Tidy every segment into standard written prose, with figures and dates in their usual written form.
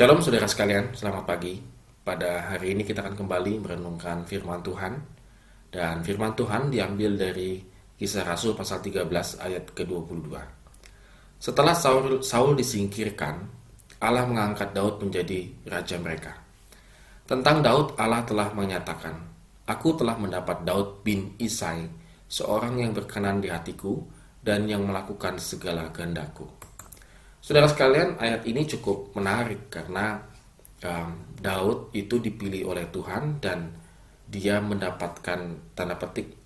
Shalom saudara sekalian, selamat pagi. Pada hari ini kita akan kembali merenungkan firman Tuhan. Dan firman Tuhan diambil dari Kisah Rasul pasal 13 ayat ke-22. Setelah Saul disingkirkan, Allah mengangkat Daud menjadi raja mereka. Tentang Daud, Allah telah menyatakan, "Aku telah mendapat Daud bin Isai, seorang yang berkenan di hatiku dan yang melakukan segala kehendakku." Saudara sekalian, ayat ini cukup menarik karena Daud itu dipilih oleh Tuhan dan dia mendapatkan tanda petik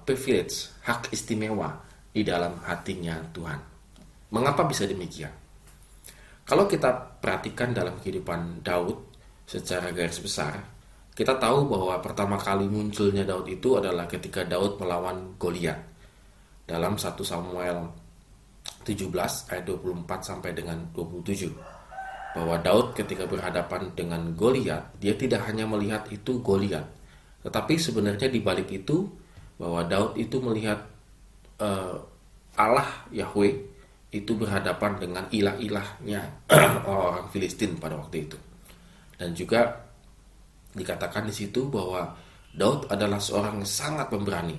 privilege, hak istimewa di dalam hatinya Tuhan. Mengapa bisa demikian? Kalau kita perhatikan dalam kehidupan Daud secara garis besar, kita tahu bahwa pertama kali munculnya Daud itu adalah ketika Daud melawan Goliat dalam 1 Samuel 17 ayat 24 sampai dengan 27, bahwa Daud ketika berhadapan dengan Goliat, dia tidak hanya melihat itu Goliat, tetapi sebenarnya di balik itu bahwa Daud itu melihat Allah Yahweh itu berhadapan dengan ilah-ilahnya orang Filistin pada waktu itu. Dan juga dikatakan di situ bahwa Daud adalah seorang yang sangat pemberani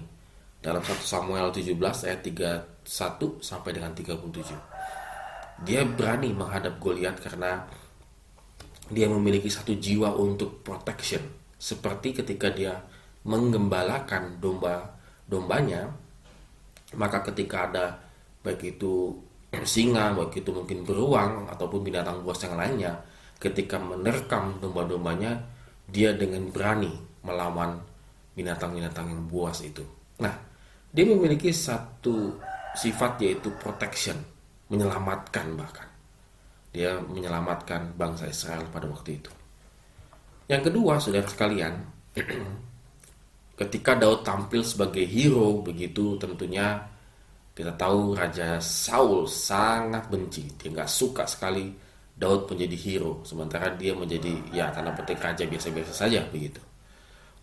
dalam 1 Samuel 17 ayat 31 sampai dengan 37. Dia berani menghadap Goliat karena dia memiliki satu jiwa untuk protection. Seperti ketika dia menggembalakan domba-dombanya, maka ketika ada baik itu singa, baik itu mungkin beruang ataupun binatang buas yang lainnya, ketika menerkam domba-dombanya, dia dengan berani melawan binatang-binatang yang buas itu. Nah, dia memiliki satu sifat yaitu protection, menyelamatkan bahkan. Dia menyelamatkan bangsa Israel pada waktu itu. Yang kedua, saudara sekalian, ketika Daud tampil sebagai hero begitu, tentunya kita tahu Raja Saul sangat benci. Dia nggak suka sekali Daud menjadi hero, sementara dia menjadi tanda petik raja biasa-biasa saja begitu.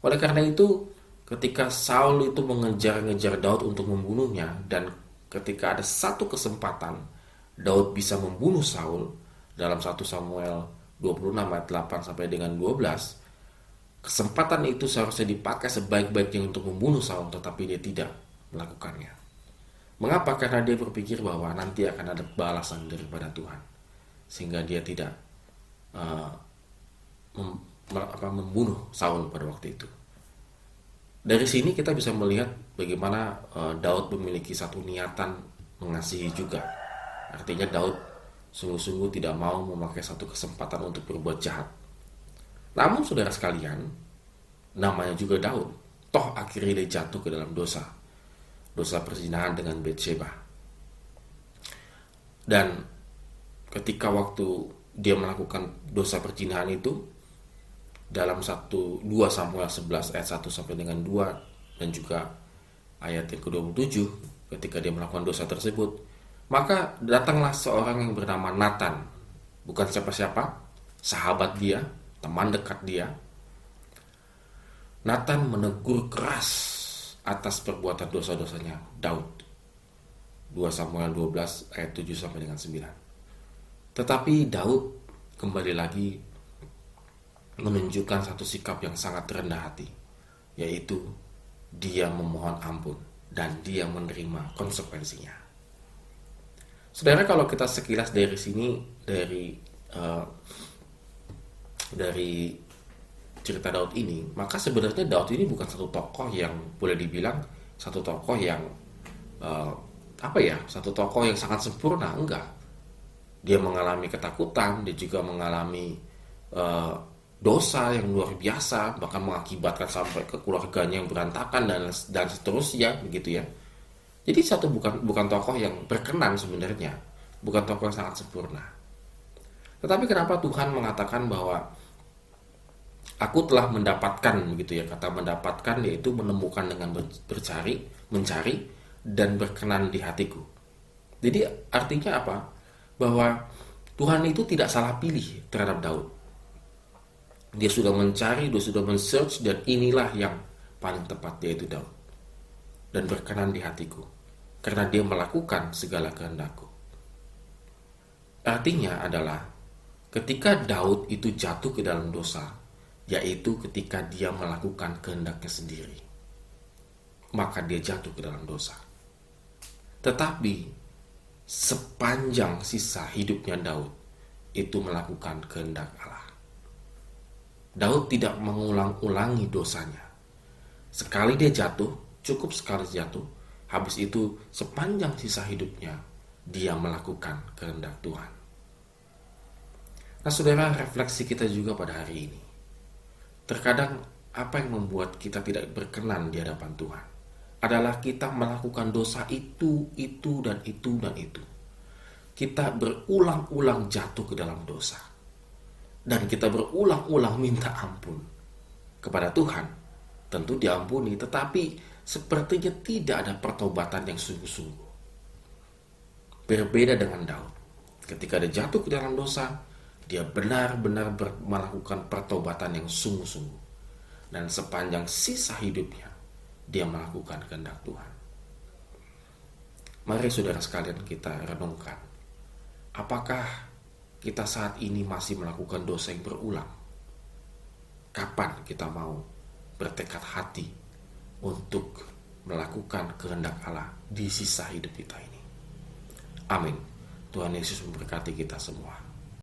Oleh karena itu, ketika Saul itu mengejar-ngejar Daud untuk membunuhnya, dan ketika ada satu kesempatan Daud bisa membunuh Saul dalam 1 Samuel 26 ayat 8 sampai dengan 12, kesempatan itu seharusnya dipakai sebaik-baiknya untuk membunuh Saul, tetapi dia tidak melakukannya. Mengapa? Karena dia berpikir bahwa nanti akan ada balasan daripada Tuhan, sehingga dia tidak membunuh Saul pada waktu itu. Dari sini kita bisa melihat bagaimana Daud memiliki satu niatan mengasihi juga. Artinya Daud sungguh-sungguh tidak mau memakai satu kesempatan untuk berbuat jahat. Namun saudara sekalian, namanya juga Daud, toh akhirnya dia jatuh ke dalam dosa perzinahan dengan Batsheba. Dan ketika waktu dia melakukan dosa perzinahan itu, dalam 2 Samuel 11 ayat 1 sampai dengan 2 dan juga ayat yang ke-27, ketika dia melakukan dosa tersebut, maka datanglah seorang yang bernama Nathan, bukan siapa-siapa, sahabat dia, teman dekat dia. Nathan menegur keras atas perbuatan dosa-dosanya Daud. 2 Samuel 12 ayat 7 sampai dengan 9. Tetapi Daud kembali lagi menunjukkan satu sikap yang sangat rendah hati, yaitu dia memohon ampun dan dia menerima konsekuensinya. Saudara, kalau kita sekilas dari sini, dari cerita Daud ini, maka sebenarnya Daud ini bukan satu tokoh yang boleh dibilang satu tokoh yang satu tokoh yang sangat sempurna. Enggak. Dia mengalami ketakutan, dia juga mengalami dosa yang luar biasa, bahkan mengakibatkan sampai ke keluarganya yang berantakan dan seterusnya begitu ya. Jadi bukan tokoh yang berkenan sebenarnya, bukan tokoh yang sangat sempurna. Tetapi kenapa Tuhan mengatakan bahwa aku telah mendapatkan begitu ya, kata mendapatkan yaitu menemukan dengan mencari dan berkenan di hatiku. Jadi artinya apa? Bahwa Tuhan itu tidak salah pilih terhadap Daud. Dia sudah mencari, dia sudah men-search, dan inilah yang paling tepat, yaitu Daud. Dan berkenan di hatiku, karena dia melakukan segala kehendakku. Artinya adalah Ketika Daud itu jatuh ke dalam dosa, yaitu ketika dia melakukan kehendaknya sendiri, maka dia jatuh ke dalam dosa. Tetapi sepanjang sisa hidupnya Daud itu melakukan kehendak Allah. Daud tidak mengulang-ulangi dosanya. Sekali dia jatuh, cukup sekali jatuh, habis itu sepanjang sisa hidupnya dia melakukan kehendak Tuhan. Nah saudara, refleksi kita juga pada hari ini. Terkadang apa yang membuat kita tidak berkenan di hadapan Tuhan adalah kita melakukan dosa itu, dan itu. Kita berulang-ulang jatuh ke dalam dosa. Dan kita berulang-ulang minta ampun kepada Tuhan. Tentu diampuni, tetapi sepertinya tidak ada pertobatan yang sungguh-sungguh. Berbeda dengan Daud. Ketika dia jatuh ke dalam dosa, dia benar-benar melakukan pertobatan yang sungguh-sungguh. Dan sepanjang sisa hidupnya, dia melakukan kehendak Tuhan. Mari saudara sekalian kita renungkan. Apakah kita saat ini masih melakukan dosa yang berulang? Kapan kita mau bertekad hati untuk melakukan kehendak Allah di sisa hidup kita ini? Amin. Tuhan Yesus memberkati kita semua.